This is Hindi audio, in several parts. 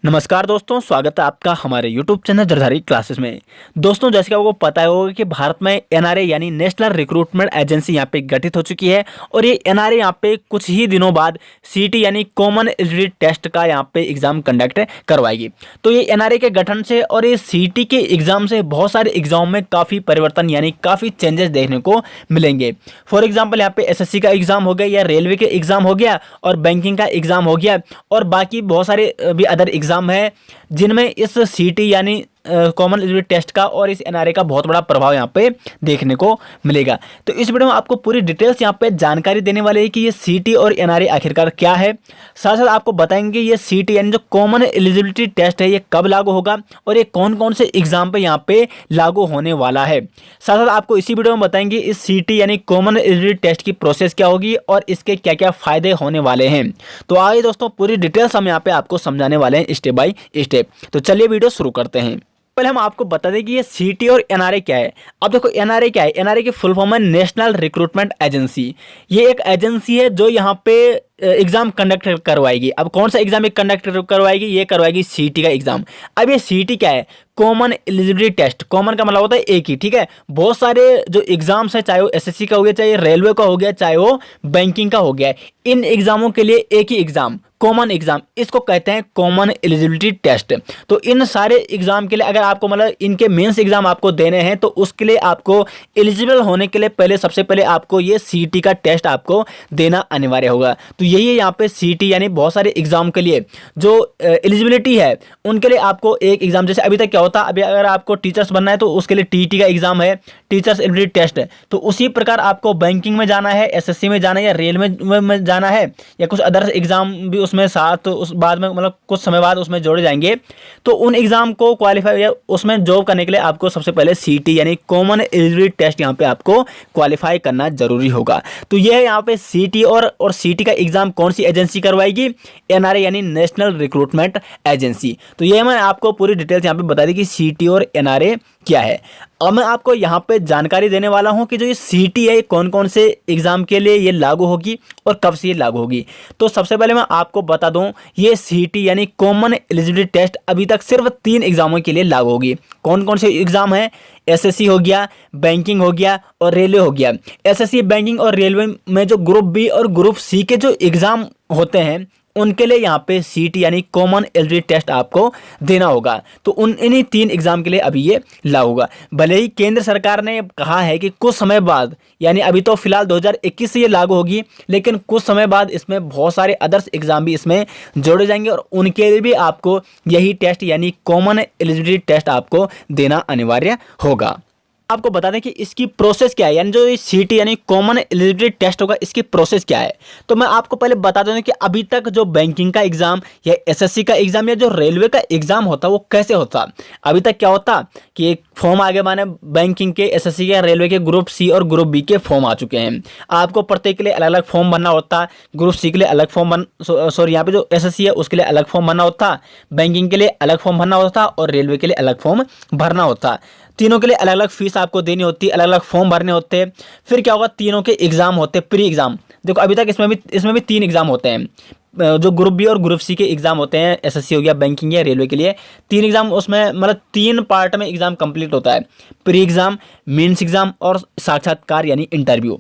नमस्कार दोस्तों, स्वागत है आपका हमारे YouTube चैनल जरधारी क्लासेस में। दोस्तों, जैसे कि आपको पता होगा कि भारत में एनआरए यानी नेशनल रिक्रूटमेंट एजेंसी यहाँ पे गठित हो चुकी है और ये एनआरए यहाँ पे कुछ ही दिनों बाद सीटी यानी कॉमन एलिजिबिलिटी टेस्ट का यहाँ पे एग्जाम कंडक्ट करवाएगी। तो ये एनआरए के गठन से और ये सीटी के एग्जाम से बहुत सारे एग्जाम में काफ़ी परिवर्तन यानी काफ़ी चेंजेस देखने को मिलेंगे। फॉर एग्जाम्पल यहाँ पे एसएससी का एग्जाम हो गया या रेलवे के एग्जाम हो गया और बैंकिंग का एग्जाम हो गया और बाकी बहुत सारे भी अदर एग्जाम है जिनमें इस सीटी यानी कॉमन एलिजिबिलिटी टेस्ट का और इस एनआरए का बहुत बड़ा प्रभाव यहाँ पे देखने को मिलेगा। तो इस वीडियो में आपको पूरी डिटेल्स यहाँ पे जानकारी देने वाले हैं कि ये सीटी और एनआरए आखिरकार क्या है। साथ साथ आपको बताएंगे ये सीटी यानी जो कॉमन एलिजिबिलिटी टेस्ट है ये कब लागू होगा और ये कौन कौन से एग्जाम पे यहाँ पे लागू होने वाला है। साथ साथ आपको इसी वीडियो में बताएंगे इस सीटी यानी कॉमन एलिजिबिलिटी टेस्ट की प्रोसेस क्या होगी और इसके क्या क्या फायदे होने वाले हैं। तो आइए दोस्तों, पूरी डिटेल्स हम यहाँ पे आपको समझाने वाले हैं स्टेप बाय स्टेप। तो चलिए वीडियो शुरू करते हैं। पहले हम आपको बता दें कि ये सीटी और एनआरए क्या है। अब देखो, एनआरए क्या है? एनआरए की फुल फॉर्म है नेशनल रिक्रूटमेंट एजेंसी। ये एक एजेंसी है जो यहाँ पे एग्जाम कंडक्ट करवाएगी। अब कौन सा एग्जाम कंडक्ट करवाएगी? ये करवाएगी सीटी का एग्जाम। अब ये सीटी क्या है? Common eligibility test. कॉमन का मतलब होता है एक ही, ठीक है। बहुत सारे जो एग्जाम्स है, चाहे वो एसएससी का हो गया, चाहे रेलवे का हो गया, चाहे वो बैंकिंग का हो गया, इन एग्जामों के लिए एक ही एग्जाम, कॉमन एग्जाम, इसको कहते हैं कॉमन एलिजिबिलिटी टेस्ट। तो इन सारे एग्जाम के लिए अगर आपको मतलब इनके मेंस एग्जाम आपको देने हैं तो उसके लिए आपको एलिजिबल होने के लिए पहले सबसे पहले आपको ये सीटी का टेस्ट आपको देना अनिवार्य होगा। तो यही है यहाँ पे सीटी यानी बहुत सारे एग्जाम के लिए जो एलिजिबिलिटी है उनके लिए आपको एक एग्जाम, जैसे अभी तक क्या होता, अभी अगर आपको टीचर्स बनना है तो उसके लिए टीटी का एग्जाम है, टीचर्स एलिजिबिलिटी टेस्ट है। तो उसी प्रकार आपको बैंकिंग में जाना है, एसएससी में जाना है या रेलवे में जाना है या कुछ अदर एग्जाम भी उसमें साथ उस बाद में मतलब कुछ समय बाद उसमें जोड़े जाएंगे। तो उन एग्जाम को क्वालिफाई या उसमें जॉब करने के लिए आपको सबसे पहले सीटी यानी कॉमन एलिजिबिलिटी टेस्ट यहाँ पे आपको क्वालिफाई करना जरूरी होगा। तो यह है यहाँ पे सीटी और सीटी का एग्जाम कौन सी एजेंसी करवाएगी? एनआरए यानी नेशनल रिक्रूटमेंट एजेंसी। तो ये मैं आपको पूरी डिटेल्स यहाँ पे बता दी कि सीटी और एनआरए क्या है। अब मैं आपको यहाँ पे जानकारी देने वाला हूँ कि जो ये सीटी है कौन कौन से एग्जाम के लिए ये लागू होगी और कब से ये लागू होगी। तो सबसे पहले मैं आपको बता दूं, ये सीटी यानी कॉमन एलिजिबिलिटी टेस्ट अभी तक सिर्फ 3 एग्जामों के लिए लागू होगी। कौन कौन से एग्जाम है? एसएससी हो गया, बैंकिंग हो गया और रेलवे हो गया। एसएससी, बैंकिंग और रेलवे में जो ग्रुप बी और ग्रुप सी के जो एग्जाम होते हैं उनके लिए यहाँ पे सीटी यानी कॉमन एलिजिबिलिटी टेस्ट आपको देना होगा। तो इन्हीं 3 एग्जाम के लिए अभी ये लागू होगा। भले ही केंद्र सरकार ने कहा है कि कुछ समय बाद, यानी अभी तो फिलहाल 2021 से ये लागू होगी, लेकिन कुछ समय बाद इसमें बहुत सारे अदर्स एग्जाम भी इसमें जोड़े जाएंगे और उनके लिए भी आपको यही टेस्ट यानी कॉमन एलिजिबिलिटी टेस्ट आपको देना अनिवार्य होगा। आपको बता दें कि इसकी प्रोसेस क्या है, यानी जो सीटी यानी कॉमन एलिजिबिलिटी टेस्ट होगा इसकी प्रोसेस क्या है। तो मैं आपको पहले बता दूं कि अभी तक जो बैंकिंग का एग्जाम या एसएससी का एग्जाम या जो रेलवे का एग्जाम होता वो कैसे होता। अभी तक क्या होता कि एक फॉर्म आगे माने बैंकिंग के, एसएससी के, रेलवे के ग्रुप सी और ग्रुप बी के फॉर्म आ चुके हैं। आपको प्रत्येक के लिए अलग अलग फॉर्म भरना होता। ग्रुप सी के लिए अलग फॉर्म सॉरी यहाँ पे जो एसएससी है उसके लिए अलग फॉर्म भरना होता, बैंकिंग के लिए अलग फॉर्म भरना होता और रेलवे के लिए अलग फॉर्म भरना होता। तीनों के लिए अलग अलग फीस आपको देनी होती है, अलग अलग फॉर्म भरने होते हैं। फिर क्या होगा, तीनों के एग्जाम होते हैं, प्री एग्जाम। देखो अभी तक इसमें भी 3 एग्जाम होते हैं। जो ग्रुप बी और ग्रुप सी के एग्जाम होते हैं, एसएससी हो गया, बैंकिंग या रेलवे के लिए 3 एग्जाम, उसमें मतलब 3 पार्ट में एग्जाम कंप्लीट होता है। प्री एग्जाम, मेंस एग्जाम और साक्षात्कार यानी इंटरव्यू।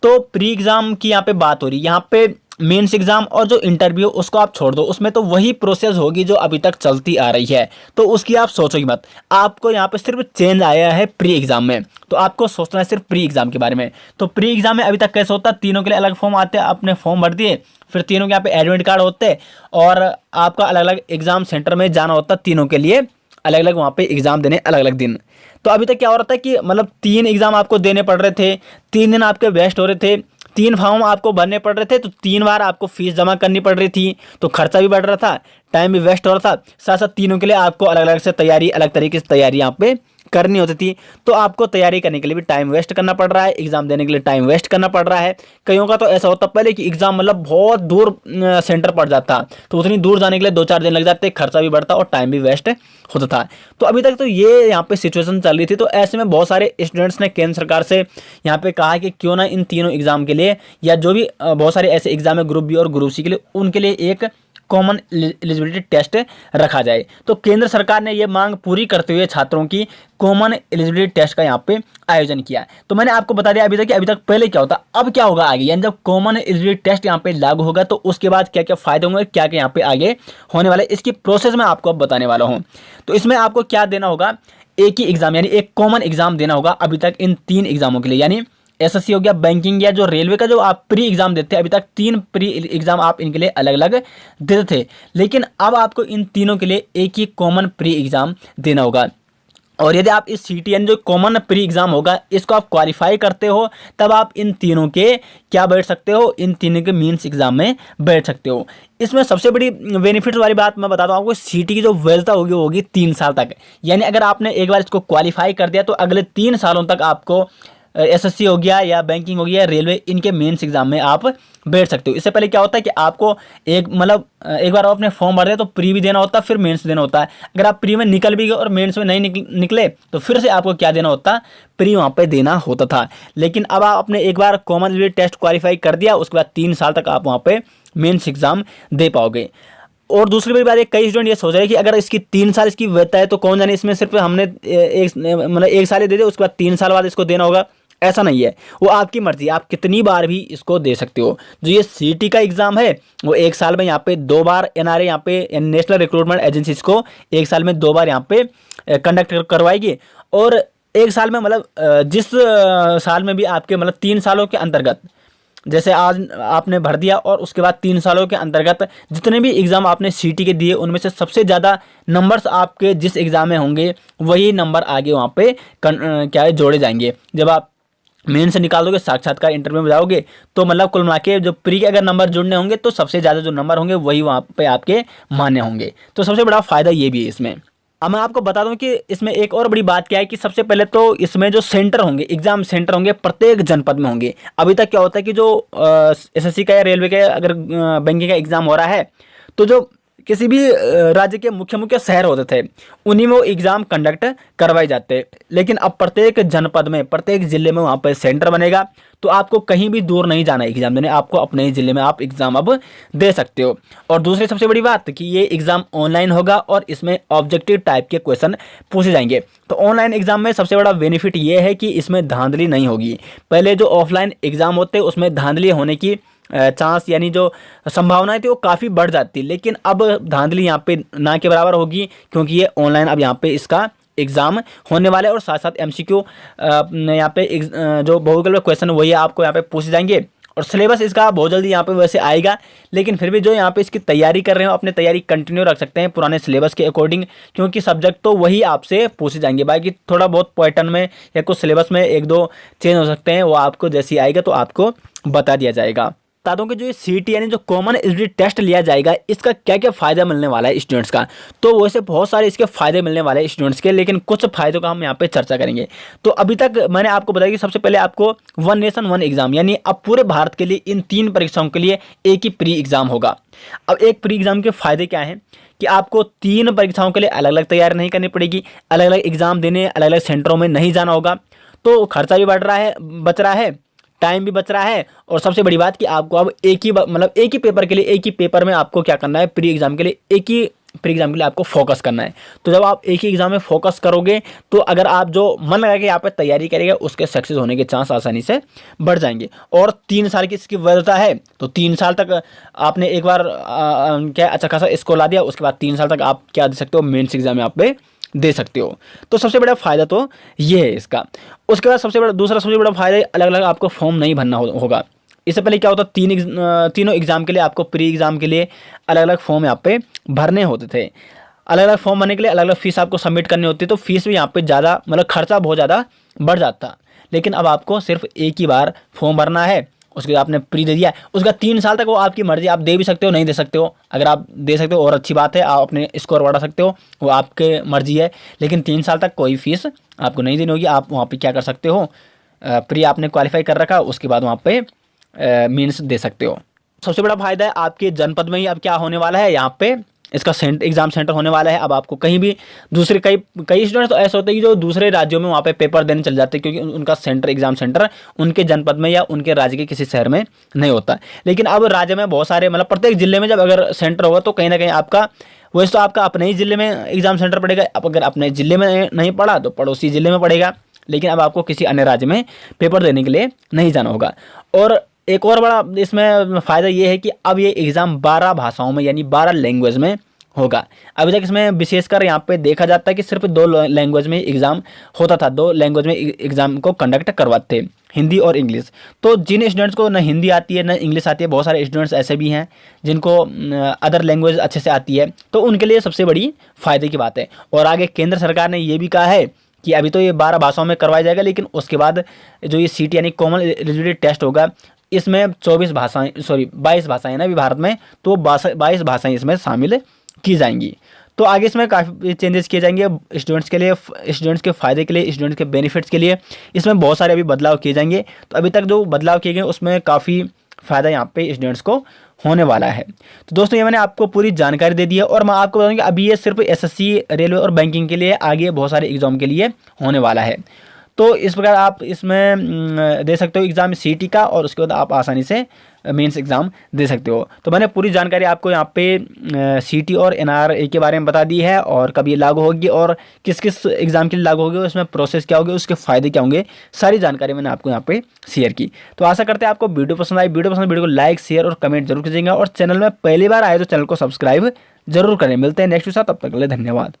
तो प्री एग्जाम की यहाँ पे बात हो रही है, यहाँ पे मेंस एग्जाम और जो इंटरव्यू उसको आप छोड़ दो, उसमें तो वही प्रोसेस होगी जो अभी तक चलती आ रही है। तो उसकी आप सोचोगे मत, आपको यहाँ पे सिर्फ चेंज आया है प्री एग्जाम में। तो आपको सोचना है सिर्फ प्री एग्जाम के बारे में। तो प्री एग्जाम में अभी तक कैसे होता, तीनों के लिए अलग फॉर्म आते हैं, आपने फॉर्म भर दिए, फिर तीनों के यहाँ पे एडमिट कार्ड होते और आपका अलग अलग एग्जाम सेंटर में जाना होता, तीनों के लिए अलग अलग वहाँ पे एग्जाम देने अलग अलग दिन। तो अभी तक क्या हो रहा था कि मतलब 3 एग्जाम आपको देने पड़ रहे थे, 3 दिन आपके वेस्ट हो रहे थे, 3 फॉर्म आपको भरने पड़ रहे थे, तो 3 बार आपको फीस जमा करनी पड़ रही थी, तो खर्चा भी बढ़ रहा था, टाइम भी वेस्ट हो रहा था। साथ साथ तीनों के लिए आपको अलग अलग से तैयारी, अलग तरीके से तैयारी यहाँ पे करनी होती थी। तो आपको तैयारी करने के लिए भी टाइम वेस्ट करना पड़ रहा है, एग्जाम देने के लिए टाइम वेस्ट करना पड़ रहा है। कईयों का तो ऐसा होता पहले कि एग्जाम मतलब बहुत दूर सेंटर पड़ जाता, तो उतनी दूर जाने के लिए 2-4 दिन लग जाते, खर्चा भी बढ़ता और टाइम भी वेस्ट होता था। तो अभी तक तो ये यहाँ पे सिचुएशन चल रही थी। तो ऐसे में बहुत सारे स्टूडेंट्स ने केंद्र सरकार से यहाँ पे कहा कि क्यों ना इन तीनों एग्जाम के लिए या जो भी बहुत सारे ऐसे एग्जाम है ग्रुप बी और ग्रुप सी के लिए, उनके लिए एक कॉमन एलिजिबिलिटी टेस्ट रखा जाए। तो केंद्र सरकार ने ये मांग पूरी करते हुए छात्रों की कॉमन एलिजिबिलिटी टेस्ट का यहाँ पे आयोजन किया। तो मैंने आपको बता दिया अभी तक कि अभी तक पहले क्या होता, अब क्या होगा आगे, यानी जब कॉमन एलिजिबिलिटी टेस्ट यहाँ पे लागू होगा तो उसके बाद क्या क्या फायदे होंगे, क्या क्या यहाँ पे आगे होने वाला है, इसकी प्रोसेस मैं आपको अब बताने वाला हूँ। तो इसमें आपको क्या देना होगा, एक ही एग्जाम यानी एक कॉमन एग्जाम देना होगा अभी तक इन 3 एग्जामों के लिए, यानी एसएससी हो गया, बैंकिंग या जो रेलवे का जो आप प्री एग्जाम देते हैं, अभी तक 3 प्री एग्जाम आप इनके लिए अलग अलग देते थे, लेकिन अब आपको इन तीनों के लिए एक ही कॉमन प्री एग्जाम देना होगा। और यदि आप इस सीटी यानी जो कॉमन प्री एग्जाम होगा इसको आप क्वालिफाई करते हो, तब आप इन तीनों के क्या बैठ सकते हो, इन तीनों के मीन्स एग्जाम में बैठ सकते हो। इसमें सबसे बड़ी बेनिफिट्स वाली बात मैं बताता हूँ आपको, सीटी की जो वैधता होगी वो होगी 3 साल तक, यानी अगर आपने एक बार इसको क्वालिफाई कर दिया तो अगले 3 सालों तक आपको एसएससी हो गया या बैंकिंग हो गया, रेलवे, इनके मेंस एग्जाम में आप बैठ सकते हो। इससे पहले क्या होता है कि आपको एक एक बार आप अपने फॉर्म भर दे तो प्री भी देना होता है, फिर मेंस देना होता है। अगर आप प्री में निकल भी गए और मेंस में नहीं निकले तो फिर से आपको क्या देना होता, प्री वहाँ पे देना होता था। लेकिन अब आप अपने एक बार कॉमन एलिजिबिलिटी टेस्ट क्वालिफाई कर दिया, उसके बाद 3 साल तक आप वहाँ पे मेन्स एग्जाम दे पाओगे। और दूसरी बड़ी बात है, कई स्टूडेंट ये सोच रहे हैं कि अगर इसकी 3 साल इसकी वैधता है तो कौन जाने इसमें सिर्फ हमने एक साल ही दे दिया, उसके बाद 3 साल बाद इसको देना होगा। ऐसा नहीं है, वो आपकी मर्जी, आप कितनी बार भी इसको दे सकते हो। जो ये सीटी का एग्जाम है वो 1 साल में यहाँ पे 2 बार एनआरए यहाँ पे नेशनल रिक्रूटमेंट एजेंसी इसको 1 साल में 2 बार यहाँ पे कंडक्ट करवाएगी। और 1 साल में जिस साल में भी आपके 3 सालों के अंतर्गत, जैसे आज आपने भर दिया और उसके बाद 3 सालों के अंतर्गत जितने भी एग्ज़ाम आपने सीटी के दिए उनमें से सबसे ज़्यादा नंबर्स आपके जिस एग्ज़ाम में होंगे वही नंबर आगे वहाँ पे क्या है जोड़े जाएंगे। जब आप मेन से निकाल दोगे, साक्षात्कार इंटरव्यू में जाओगे तो कुल मिला के जो प्री के अगर नंबर जुड़ने होंगे तो सबसे ज़्यादा जो नंबर होंगे वही वहाँ पे आपके मान्य होंगे। तो सबसे बड़ा फ़ायदा ये भी है इसमें। अब मैं आपको बता दूं कि इसमें एक और बड़ी बात क्या है कि सबसे पहले तो इसमें जो सेंटर होंगे, एग्जाम सेंटर होंगे प्रत्येक जनपद में होंगे। अभी तक क्या होता है कि जो एसएससी का या रेलवे का अगर बैंकिंग का एग्जाम हो रहा है तो जो किसी भी राज्य के मुख्य मुख्य शहर होते थे उन्हीं में वो एग्ज़ाम कंडक्ट करवाए जाते, लेकिन अब प्रत्येक जनपद में, प्रत्येक ज़िले में वहाँ पर सेंटर बनेगा। तो आपको कहीं भी दूर नहीं जाना एग्ज़ाम देने, आपको अपने ही ज़िले में आप एग्ज़ाम अब दे सकते हो। और दूसरी सबसे बड़ी बात कि ये एग्ज़ाम ऑनलाइन होगा और इसमें ऑब्जेक्टिव टाइप के क्वेश्चन पूछे जाएंगे। तो ऑनलाइन एग्ज़ाम में सबसे बड़ा बेनिफिट ये है कि इसमें धांधली नहीं होगी। पहले जो ऑफलाइन एग्ज़ाम होते उसमें धांधली होने की चांस यानी जो संभावनाएं थी वो काफ़ी बढ़ जाती, लेकिन अब धांधली यहाँ पे ना के बराबर होगी क्योंकि ये ऑनलाइन अब यहाँ पे इसका एग्ज़ाम होने वाला है। और साथ साथ एमसीक्यू यहाँ पे जो बहुविकल्प क्वेश्चन वही आपको यहाँ पे पूछे जाएंगे। और सिलेबस इसका बहुत जल्दी यहाँ पे वैसे आएगा, लेकिन फिर भी जो यहाँ पे इसकी तैयारी कर रहे हो अपनी तैयारी कंटिन्यू रख सकते हैं पुराने सिलेबस के अकॉर्डिंग, क्योंकि सब्जेक्ट तो वही आपसे पूछे जाएंगे। बाकी थोड़ा बहुत पैटर्न में या कुछ सिलेबस में 1-2 चेंज हो सकते हैं, वो आपको जैसे ही आएगा तो आपको बता दिया जाएगा। बता दूं कि जो ये सीटी यानी जो कॉमन एलिजिबिलिटी टेस्ट लिया जाएगा इसका क्या क्या फ़ायदा मिलने वाला है स्टूडेंट्स का। तो वैसे बहुत सारे इसके फ़ायदे मिलने वाले हैं स्टूडेंट्स के, लेकिन कुछ फ़ायदों का हम यहाँ पे चर्चा करेंगे। तो अभी तक मैंने आपको बताया कि सबसे पहले आपको 1 नेशन 1 एग्ज़ाम, यानी अब पूरे भारत के लिए इन 3 परीक्षाओं के लिए एक ही प्री एग्ज़ाम होगा। अब एक प्री एग्ज़ाम के फ़ायदे क्या हैं कि आपको 3 परीक्षाओं के लिए अलग अलग तैयारी नहीं करनी पड़ेगी, अलग अलग एग्ज़ाम देने अलग अलग सेंटरों में नहीं जाना होगा। तो खर्चा भी बच रहा है, टाइम भी बच रहा है। और सबसे बड़ी बात कि आपको अब एक ही पेपर के लिए, एक ही पेपर में आपको क्या करना है, प्री एग्जाम के लिए एक ही प्री एग्जाम के लिए आपको फोकस करना है। तो जब आप एक ही एग्जाम में फोकस करोगे तो अगर आप जो मन लगा के यहाँ पे तैयारी करेंगे उसके सक्सेस होने के चांस आसानी से बढ़ जाएंगे। और 3 साल की इसकी वैधता है, तो 3 साल तक आपने एक बार क्या अच्छा खासा स्कोर ला दिया, उसके बाद 3 साल तक आप क्या दे सकते हो, मेन्स एग्जाम यहाँ पे दे सकते हो। तो सबसे बड़ा फ़ायदा तो ये है इसका। उसके बाद दूसरा सबसे बड़ा फ़ायदा अलग अलग आपको फॉर्म नहीं भरना होगा। इससे पहले क्या होता, तीनों एग्ज़ाम के लिए आपको प्री एग्ज़ाम के लिए अलग अलग फॉर्म यहाँ पे भरने होते थे। अलग अलग फॉर्म भरने के लिए अलग अलग फ़ीस आपको सबमिट करनी होती है, तो फीस भी यहाँ पे ज़्यादा खर्चा बहुत ज़्यादा बढ़ जाता। लेकिन अब आपको सिर्फ एक ही बार फॉर्म भरना है, उसके बाद आपने प्री दे दिया, उसका 3 साल तक वो आपकी मर्ज़ी, आप दे भी सकते हो नहीं दे सकते हो। अगर आप दे सकते हो और अच्छी बात है, आप अपने स्कोर बढ़ा सकते हो, वो आपके मर्ज़ी है। लेकिन 3 साल तक कोई फीस आपको नहीं देनी होगी। आप वहाँ पे क्या कर सकते हो, प्री आपने क्वालिफाई कर रखा, उसके बाद वहाँ पे मीन्स दे सकते हो। सबसे बड़ा फ़ायदा है आपके जनपद में ही अब क्या होने वाला है, यहाँ पे इसका एग्ज़ाम सेंटर होने वाला है। अब आपको कहीं भी दूसरे कई कई स्टूडेंट्स तो ऐसे होते हैं कि जो दूसरे राज्यों में वहाँ पे पेपर देने चले जाते हैं, क्योंकि उनका एग्ज़ाम सेंटर उनके जनपद में या उनके राज्य के किसी शहर में नहीं होता। लेकिन अब राज्य में बहुत सारे, मतलब प्रत्येक जिले में जब अगर सेंटर होगा तो कहीं ना कहीं आपका वैसे तो आपका अपने ही ज़िले में एग्ज़ाम सेंटर पड़ेगा। अब अगर अपने ज़िले में नहीं पड़ा तो पड़ोसी ज़िले में पड़ेगा, लेकिन अब आपको किसी अन्य राज्य में पेपर देने के लिए नहीं जाना होगा। और एक और बड़ा इसमें फ़ायदा ये है कि अब ये एग्ज़ाम 12 भाषाओं में यानी 12 लैंग्वेज में होगा। अभी तक इसमें विशेषकर यहाँ पे देखा जाता है कि सिर्फ 2 लैंग्वेज में एग्ज़ाम होता था, 2 लैंग्वेज में एग्ज़ाम को कंडक्ट करवाते थे, हिंदी और इंग्लिश। तो जिन स्टूडेंट्स को न हिंदी आती है न इंग्लिश आती है, बहुत सारे स्टूडेंट्स ऐसे भी हैं जिनको अदर लैंग्वेज अच्छे से आती है, तो उनके लिए सबसे बड़ी फ़ायदे की बात है। और आगे केंद्र सरकार ने ये भी कहा है कि अभी तो ये 12 भाषाओं में करवाया जाएगा, लेकिन उसके बाद जो ये सीटी यानी कॉमन एलिजिबिलिटी टेस्ट होगा, इसमें 22 भाषाएं ना अभी भारत में, तो 22 भाषाएं इसमें शामिल की जाएंगी। तो आगे इसमें काफ़ी चेंजेस किए जाएंगे स्टूडेंट्स के लिए, स्टूडेंट्स के फ़ायदे के लिए, स्टूडेंट्स के बेनिफिट्स के लिए। इसमें बहुत सारे अभी बदलाव किए जाएंगे। तो अभी तक जो बदलाव किए गए उसमें काफ़ी फ़ायदा यहाँ पे स्टूडेंट्स को होने वाला है। तो दोस्तों ये मैंने आपको पूरी जानकारी दे दी है, और मैं आपको बताऊँ कि अभी ये सिर्फ एसएससी, रेलवे और बैंकिंग के लिए, आगे बहुत सारे एग्ज़ाम के लिए होने वाला है। तो इस प्रकार आप इसमें दे सकते हो एग्ज़ाम सीटी का, और उसके बाद आप आसानी से मेंस एग्ज़ाम दे सकते हो। तो मैंने पूरी जानकारी आपको यहाँ पे सीटी और एनआरए के बारे में बता दी है, और कब ये लागू होगी और किस किस एग्ज़ाम के लिए लागू होगी, उसमें प्रोसेस क्या होगी, उसके फ़ायदे क्या होंगे, सारी जानकारी मैंने आपको यहाँ पे शेयर की। तो आशा करते हैं आपको वीडियो पसंद आई। वीडियो को लाइक, शेयर और कमेंट जरूर कीजिएगा, और चैनल में पहली बार आए तो चैनल को सब्सक्राइब जरूर करें। मिलते हैं नेक्स्ट के साथ, तब तक के लिए धन्यवाद।